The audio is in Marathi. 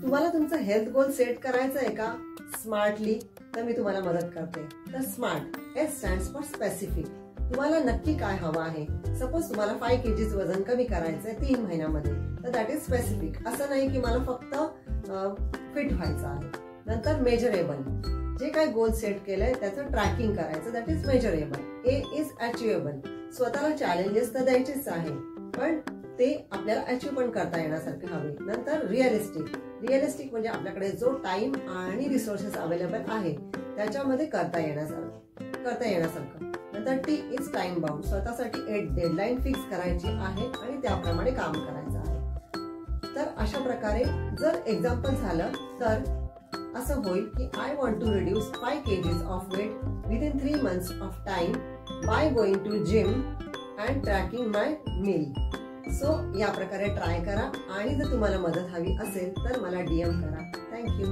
तुम्हाला तुमचं हेल्थ गोल सेट करायचं आहे का स्मार्टली, तर मी तुम्हाला मदत करते. तर smart, S stands for specific. तुम्हाला नक्की काय हवं आहे. सपोज तुम्हाला 5 kg वजन कमी करायचंय 3 महिन्यामध्ये, तर दॅट इज स्पेसिफिक. असं नाही की मला फक्त फिट व्हायचं आहे. नंतर मेजरेबल, जे काही गोल सेट केलंय त्याचं ट्रॅकिंग करायचं, that is measurable. A is achievable. स्वतःला चॅलेंजेस तर द्यायचेच आहे, पण ते आपल्याला अचीव पण करता येण्यासारखे हवे. नंतर रिअलिस्टिक. रिअलिस्टिक म्हणजे आपल्याकडे जो टाइम आणि रिसोर्सेस अवेलेबल आहे त्याच्यामध्ये करता येण्यासारखं. नंतर टी इज टाइम बाउंड. स्वतःसाठी एक डेडलाईन फिक्स करायची आहे आणि त्याप्रमाणे काम करायचं आहे. तर अशा प्रकारे जर एक्झाम्पल झालं तर असं होईल की I want to reduce 5 kg of weight within 3 months of time by going to gym and tracking my meal. So या प्रकारे ट्राय करा आणि जर तुम्हाला मदत हवी असेल तर मला DM करा. थँक्यू.